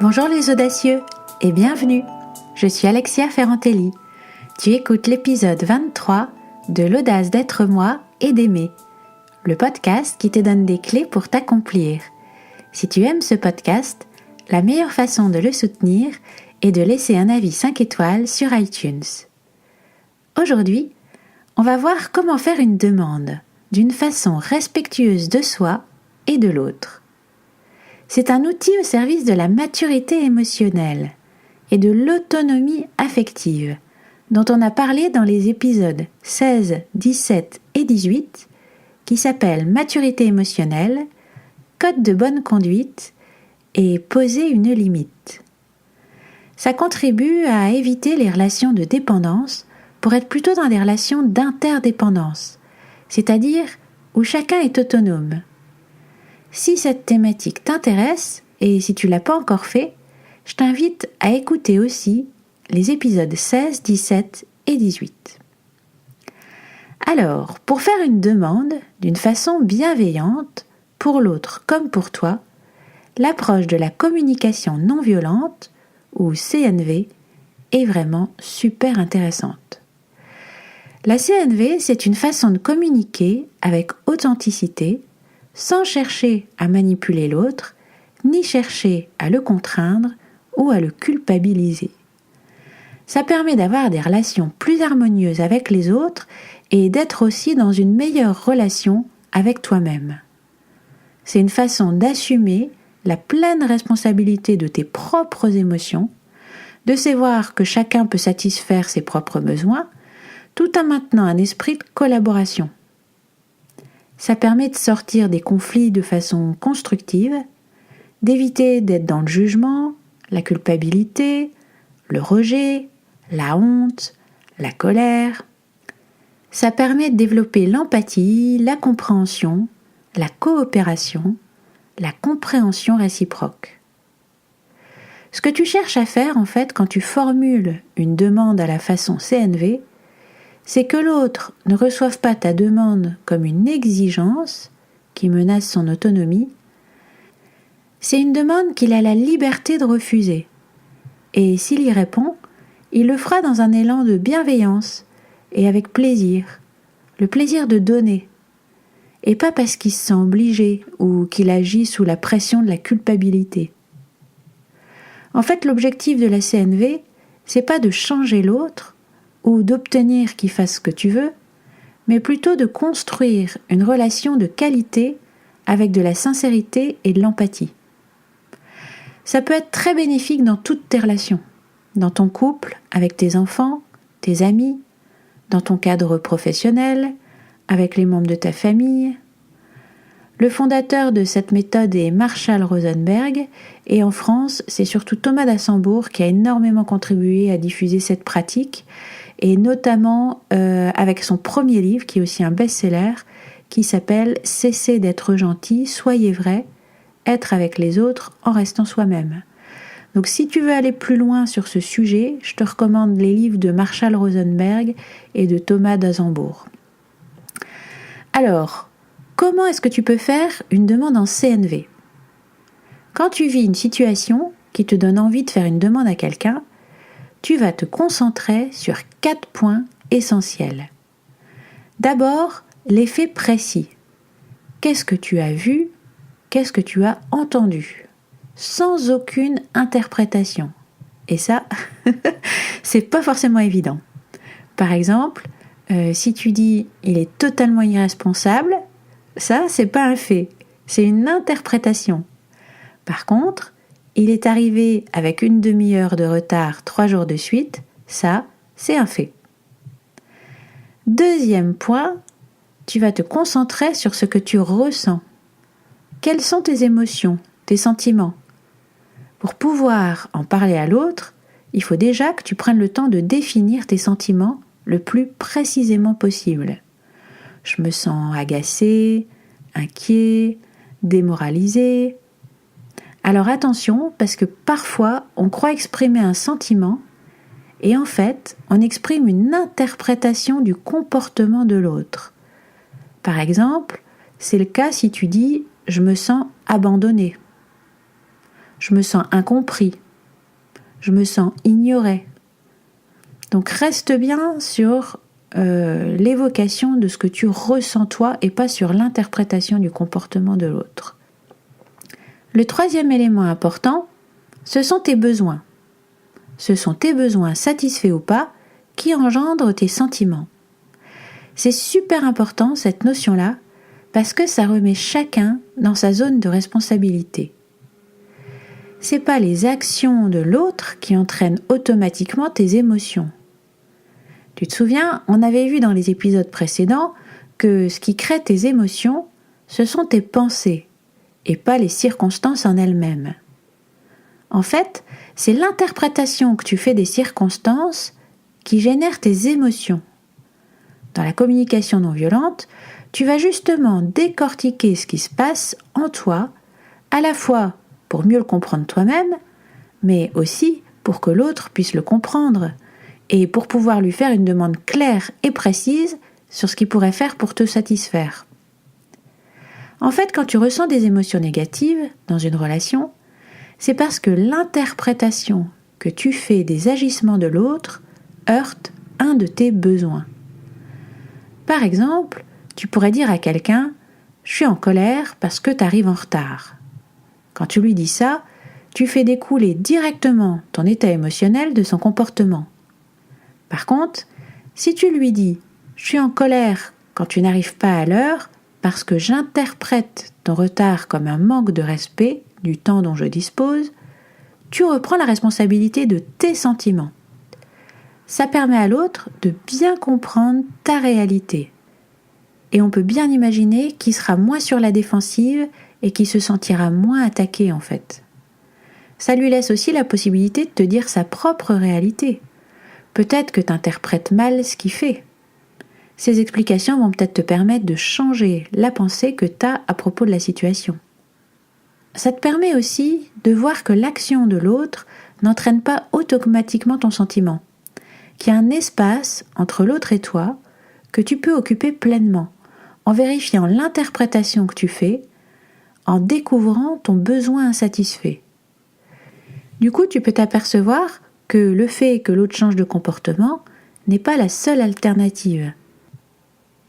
Bonjour les audacieux et bienvenue. Je suis Alexia Ferrantelli. Tu écoutes l'épisode 23 de l'audace d'être moi et d'aimer, le podcast qui te donne des clés pour t'accomplir. Si tu aimes ce podcast, la meilleure façon de le soutenir est de laisser un avis 5 étoiles sur iTunes. Aujourd'hui, on va voir comment faire une demande d'une façon respectueuse de soi et de l'autre. C'est un outil au service de la maturité émotionnelle et de l'autonomie affective dont on a parlé dans les épisodes 16, 17 et 18 qui s'appellent Maturité émotionnelle, Code de bonne conduite et Poser une limite. Ça contribue à éviter les relations de dépendance pour être plutôt dans des relations d'interdépendance, c'est-à-dire où chacun est autonome. Si cette thématique t'intéresse, et si tu ne l'as pas encore fait, je t'invite à écouter aussi les épisodes 16, 17 et 18. Alors, pour faire une demande d'une façon bienveillante, pour l'autre comme pour toi, l'approche de la communication non violente, ou CNV, est vraiment super intéressante. La CNV, c'est une façon de communiquer avec authenticité, sans chercher à manipuler l'autre, ni chercher à le contraindre ou à le culpabiliser. Ça permet d'avoir des relations plus harmonieuses avec les autres et d'être aussi dans une meilleure relation avec toi-même. C'est une façon d'assumer la pleine responsabilité de tes propres émotions, de savoir que chacun peut satisfaire ses propres besoins, tout en maintenant un esprit de collaboration. Ça permet de sortir des conflits de façon constructive, d'éviter d'être dans le jugement, la culpabilité, le rejet, la honte, la colère. Ça permet de développer l'empathie, la compréhension, la coopération, la compréhension réciproque. Ce que tu cherches à faire en fait quand tu formules une demande à la façon CNV, c'est que l'autre ne reçoive pas ta demande comme une exigence qui menace son autonomie. C'est une demande qu'il a la liberté de refuser. Et s'il y répond, il le fera dans un élan de bienveillance et avec plaisir, le plaisir de donner. Et pas parce qu'il se sent obligé ou qu'il agit sous la pression de la culpabilité. En fait, l'objectif de la CNV, c'est pas de changer l'autre, ou d'obtenir qu'il fasse ce que tu veux, mais plutôt de construire une relation de qualité avec de la sincérité et de l'empathie. Ça peut être très bénéfique dans toutes tes relations, dans ton couple, avec tes enfants, tes amis, dans ton cadre professionnel, avec les membres de ta famille. Le fondateur de cette méthode est Marshall Rosenberg, et en France, c'est surtout Thomas d'Assembourg qui a énormément contribué à diffuser cette pratique, et notamment avec son premier livre, qui est aussi un best-seller, qui s'appelle « Cessez d'être gentil, soyez vrai, être avec les autres en restant soi-même ». Donc si tu veux aller plus loin sur ce sujet, je te recommande les livres de Marshall Rosenberg et de Thomas d'Assembourg. Alors, comment est-ce que tu peux faire une demande en CNV ? Quand tu vis une situation qui te donne envie de faire une demande à quelqu'un, tu vas te concentrer sur 4 points essentiels. D'abord, les faits précis. Qu'est-ce que tu as vu ? Qu'est-ce que tu as entendu ? Sans aucune interprétation. Et ça, c'est pas forcément évident. Par exemple, si tu dis « il est totalement irresponsable », ça, c'est pas un fait, c'est une interprétation. Par contre, il est arrivé avec une demi-heure de retard 3 jours de suite, ça, c'est un fait. Deuxième point, tu vas te concentrer sur ce que tu ressens. Quelles sont tes émotions, tes sentiments ? Pour pouvoir en parler à l'autre, il faut déjà que tu prennes le temps de définir tes sentiments le plus précisément possible. Je me sens agacé, inquiet, démoralisé. Alors attention, parce que parfois, on croit exprimer un sentiment et en fait, on exprime une interprétation du comportement de l'autre. Par exemple, c'est le cas si tu dis « je me sens abandonné ». je me sens incompris, je me sens ignoré. Donc reste bien sur l'évocation de ce que tu ressens toi et pas sur l'interprétation du comportement de l'autre. Le troisième élément important, ce sont tes besoins. Ce sont tes besoins satisfaits ou pas qui engendrent tes sentiments. C'est super important cette notion-là parce que ça remet chacun dans sa zone de responsabilité. C'est pas les actions de l'autre qui entraînent automatiquement tes émotions. Tu te souviens, on avait vu dans les épisodes précédents que ce qui crée tes émotions, ce sont tes pensées et pas les circonstances en elles-mêmes. En fait, c'est l'interprétation que tu fais des circonstances qui génère tes émotions. Dans la communication non violente, tu vas justement décortiquer ce qui se passe en toi, à la fois pour mieux le comprendre toi-même, mais aussi pour que l'autre puisse le comprendre et pour pouvoir lui faire une demande claire et précise sur ce qu'il pourrait faire pour te satisfaire. En fait, quand tu ressens des émotions négatives dans une relation, c'est parce que l'interprétation que tu fais des agissements de l'autre heurte un de tes besoins. Par exemple, tu pourrais dire à quelqu'un « Je suis en colère parce que tu arrives en retard ». Quand tu lui dis ça, tu fais découler directement ton état émotionnel de son comportement. Par contre, si tu lui dis « Je suis en colère quand tu n'arrives pas à l'heure parce que j'interprète ton retard comme un manque de respect du temps dont je dispose », tu reprends la responsabilité de tes sentiments. Ça permet à l'autre de bien comprendre ta réalité. Et on peut bien imaginer qu'il sera moins sur la défensive et qu'il se sentira moins attaqué en fait. Ça lui laisse aussi la possibilité de te dire sa propre réalité. Peut-être que tu interprètes mal ce qu'il fait. Ces explications vont peut-être te permettre de changer la pensée que tu as à propos de la situation. Ça te permet aussi de voir que l'action de l'autre n'entraîne pas automatiquement ton sentiment, qu'il y a un espace entre l'autre et toi que tu peux occuper pleinement, en vérifiant l'interprétation que tu fais, en découvrant ton besoin insatisfait. Du coup, tu peux t'apercevoir que le fait que l'autre change de comportement n'est pas la seule alternative.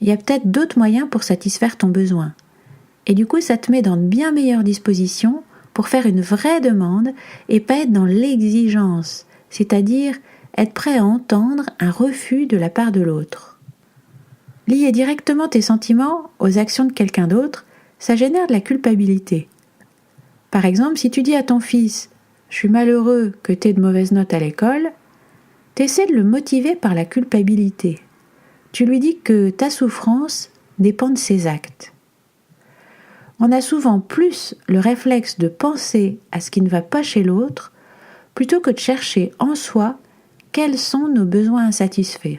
Il y a peut-être d'autres moyens pour satisfaire ton besoin. Et du coup, ça te met dans de bien meilleures dispositions pour faire une vraie demande et pas être dans l'exigence, c'est-à-dire être prêt à entendre un refus de la part de l'autre. Lier directement tes sentiments aux actions de quelqu'un d'autre, ça génère de la culpabilité. Par exemple, si tu dis à ton fils « Je suis malheureux que tu aies de mauvaises notes à l'école », t'essaies de le motiver par la culpabilité. Tu lui dis que ta souffrance dépend de ses actes. On a souvent plus le réflexe de penser à ce qui ne va pas chez l'autre plutôt que de chercher en soi quels sont nos besoins insatisfaits.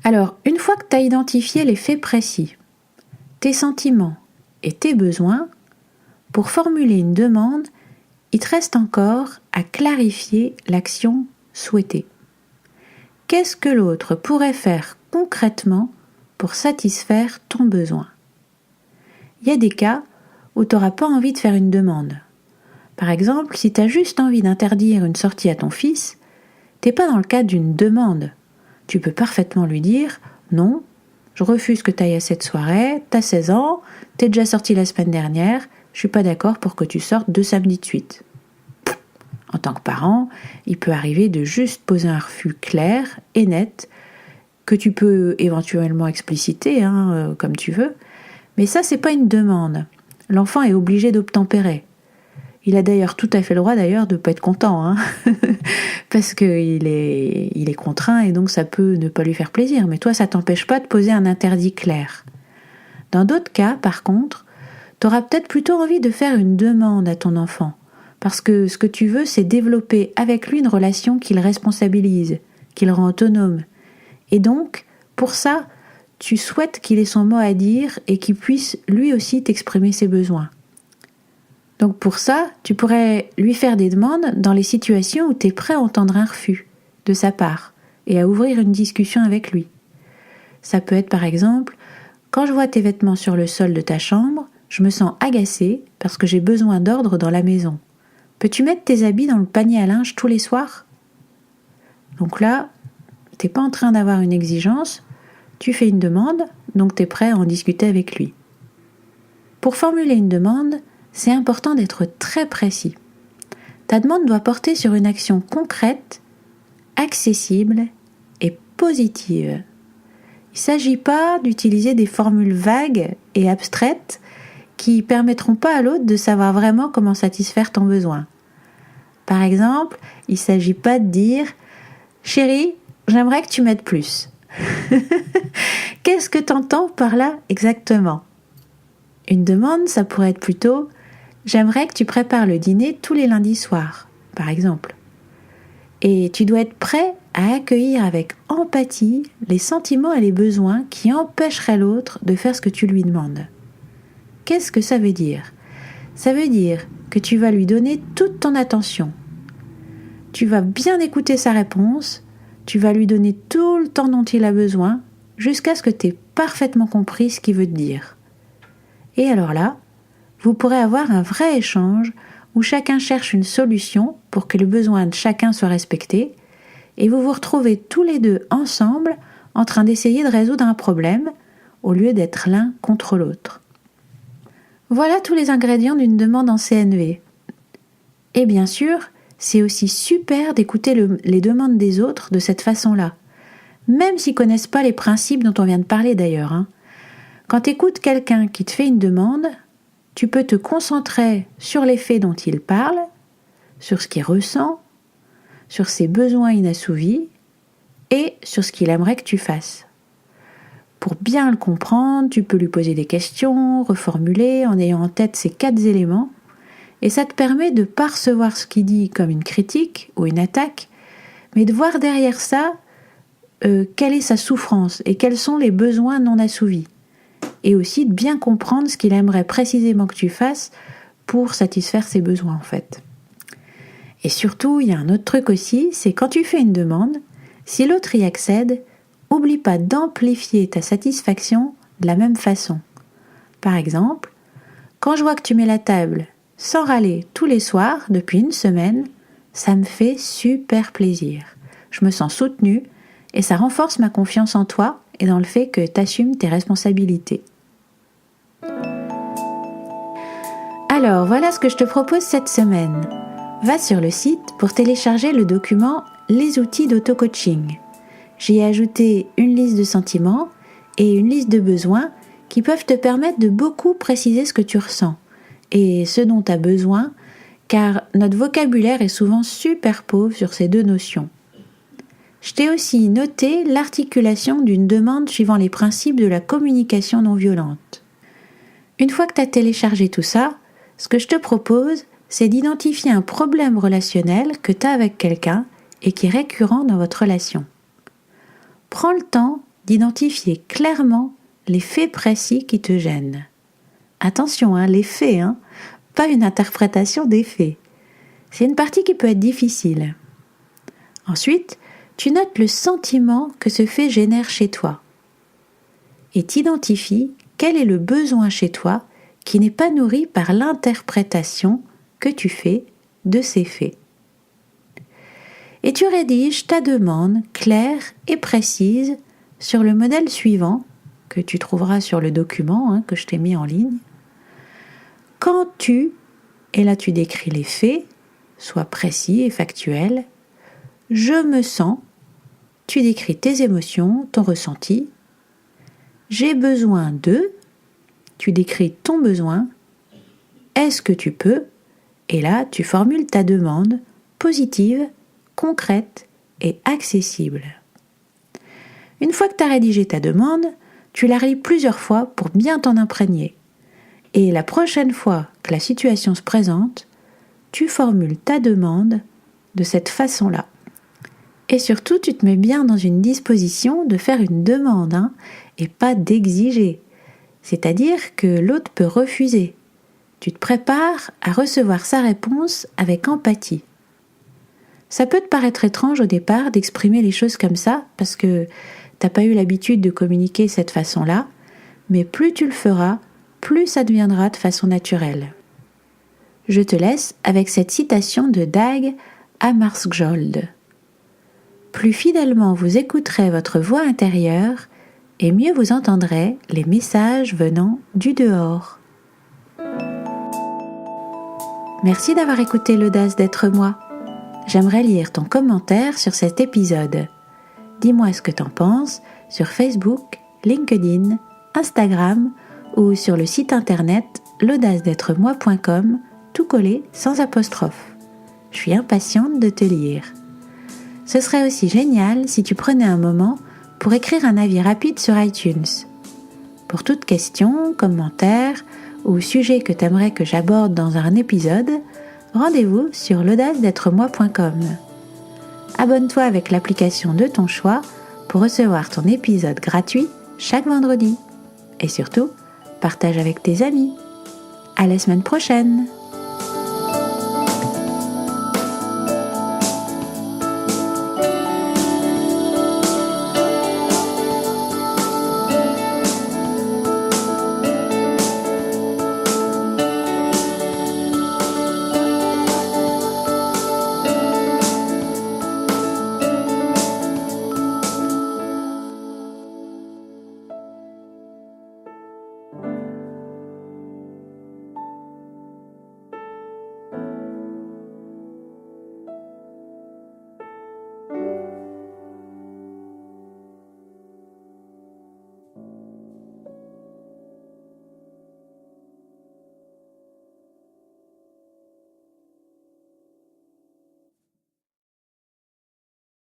Alors, une fois que tu as identifié les faits précis, tes sentiments et tes besoins, pour formuler une demande, il te reste encore à clarifier l'action souhaitée. Qu'est-ce que l'autre pourrait faire concrètement pour satisfaire ton besoin ? Il y a des cas où tu n'auras pas envie de faire une demande. Par exemple, si tu as juste envie d'interdire une sortie à ton fils, tu n'es pas dans le cadre d'une demande. Tu peux parfaitement lui dire « Non, je refuse que tu ailles à cette soirée, tu as 16 ans, tu es déjà sorti la semaine dernière, je ne suis pas d'accord pour que tu sortes 2 samedis de suite. » En tant que parent, il peut arriver de juste poser un refus clair et net, que tu peux éventuellement expliciter, comme tu veux, mais ça, c'est pas une demande. L'enfant est obligé d'obtempérer. Il a d'ailleurs tout à fait le droit de ne pas être content, parce qu'il est contraint et donc ça peut ne pas lui faire plaisir. Mais toi, ça t'empêche pas de poser un interdit clair. Dans d'autres cas, par contre, tu auras peut-être plutôt envie de faire une demande à ton enfant, parce que ce que tu veux, c'est développer avec lui une relation qui le responsabilise, qui le rend autonome. Et donc, pour ça, tu souhaites qu'il ait son mot à dire et qu'il puisse lui aussi t'exprimer ses besoins. Donc pour ça, tu pourrais lui faire des demandes dans les situations où tu es prêt à entendre un refus de sa part et à ouvrir une discussion avec lui. Ça peut être par exemple, quand je vois tes vêtements sur le sol de ta chambre, je me sens agacée parce que j'ai besoin d'ordre dans la maison. Peux-tu mettre tes habits dans le panier à linge tous les soirs ? Donc là, tu n'es pas en train d'avoir une exigence, tu fais une demande, donc tu es prêt à en discuter avec lui. Pour formuler une demande, c'est important d'être très précis. Ta demande doit porter sur une action concrète, accessible et positive. Il ne s'agit pas d'utiliser des formules vagues et abstraites qui ne permettront pas à l'autre de savoir vraiment comment satisfaire ton besoin. Par exemple, il ne s'agit pas de dire « Chérie, j'aimerais que tu m'aides plus ». Qu'est-ce que tu entends par là exactement ? Une demande, ça pourrait être plutôt « J'aimerais que tu prépares le dîner tous les lundis soirs », par exemple. Et tu dois être prêt à accueillir avec empathie les sentiments et les besoins qui empêcheraient l'autre de faire ce que tu lui demandes. Qu'est-ce que ça veut dire ? Ça veut dire que tu vas lui donner toute ton attention. Tu vas bien écouter sa réponse, tu vas lui donner tout le temps dont il a besoin, jusqu'à ce que tu aies parfaitement compris ce qu'il veut te dire. Et alors là, vous pourrez avoir un vrai échange où chacun cherche une solution pour que le besoin de chacun soit respecté, et vous vous retrouvez tous les deux ensemble en train d'essayer de résoudre un problème, au lieu d'être l'un contre l'autre. Voilà tous les ingrédients d'une demande en CNV. Et bien sûr, c'est aussi super d'écouter les demandes des autres de cette façon-là, même s'ils ne connaissent pas les principes dont on vient de parler d'ailleurs. Quand tu écoutes quelqu'un qui te fait une demande, tu peux te concentrer sur les faits dont il parle, sur ce qu'il ressent, sur ses besoins inassouvis et sur ce qu'il aimerait que tu fasses. Pour bien le comprendre, tu peux lui poser des questions, reformuler en ayant en tête ces 4 éléments, et ça te permet de ne pas recevoir ce qu'il dit comme une critique ou une attaque, mais de voir derrière ça quelle est sa souffrance et quels sont les besoins non assouvis, et aussi de bien comprendre ce qu'il aimerait précisément que tu fasses pour satisfaire ses besoins en fait. Et surtout, il y a un autre truc aussi, c'est quand tu fais une demande, si l'autre y accède, oublie pas d'amplifier ta satisfaction de la même façon. Par exemple, quand je vois que tu mets la table sans râler tous les soirs depuis une semaine, ça me fait super plaisir. Je me sens soutenue et ça renforce ma confiance en toi et dans le fait que tu assumes tes responsabilités. Alors, voilà ce que je te propose cette semaine. Va sur le site pour télécharger le document « Les outils d'auto-coaching ». J'y ai ajouté une liste de sentiments et une liste de besoins qui peuvent te permettre de beaucoup préciser ce que tu ressens et ce dont tu as besoin, car notre vocabulaire est souvent super pauvre sur ces 2 notions. Je t'ai aussi noté l'articulation d'une demande suivant les principes de la communication non violente. Une fois que tu as téléchargé tout ça, ce que je te propose, c'est d'identifier un problème relationnel que tu as avec quelqu'un et qui est récurrent dans votre relation. Prends le temps d'identifier clairement les faits précis qui te gênent. Attention, les faits, pas une interprétation des faits. C'est une partie qui peut être difficile. Ensuite, tu notes le sentiment que ce fait génère chez toi et t'identifies quel est le besoin chez toi qui n'est pas nourri par l'interprétation que tu fais de ces faits. Et tu rédiges ta demande claire et précise sur le modèle suivant que tu trouveras sur le document que je t'ai mis en ligne. Quand et là tu décris les faits, sois précis et factuel. Je me sens, tu décris tes émotions, ton ressenti. J'ai besoin de, tu décris ton besoin. Est-ce que tu peux ? Et là tu formules ta demande positive, concrète et accessible. Une fois que tu as rédigé ta demande, tu la relis plusieurs fois pour bien t'en imprégner. Et la prochaine fois que la situation se présente, tu formules ta demande de cette façon-là. Et surtout, tu te mets bien dans une disposition de faire une demande et pas d'exiger. C'est-à-dire que l'autre peut refuser. Tu te prépares à recevoir sa réponse avec empathie. Ça peut te paraître étrange au départ d'exprimer les choses comme ça parce que t'as pas eu l'habitude de communiquer de cette façon-là, mais plus tu le feras, plus ça deviendra de façon naturelle. je te laisse avec cette citation de Dag Hammarskjöld. Plus fidèlement vous écouterez votre voix intérieure, et mieux vous entendrez les messages venant du dehors. Merci d'avoir écouté l'audace d'être moi. J'aimerais lire ton commentaire sur cet épisode. Dis-moi ce que t'en penses sur Facebook, LinkedIn, Instagram ou sur le site internet l'audace-d'être-moi.com, tout collé sans apostrophe. Je suis impatiente de te lire. Ce serait aussi génial si tu prenais un moment pour écrire un avis rapide sur iTunes. Pour toute question, commentaire ou sujet que t'aimerais que j'aborde dans un épisode, rendez-vous sur l'audace-d'être-moi.com. Abonne-toi avec l'application de ton choix pour recevoir ton épisode gratuit chaque vendredi. Et surtout, partage avec tes amis. À la semaine prochaine!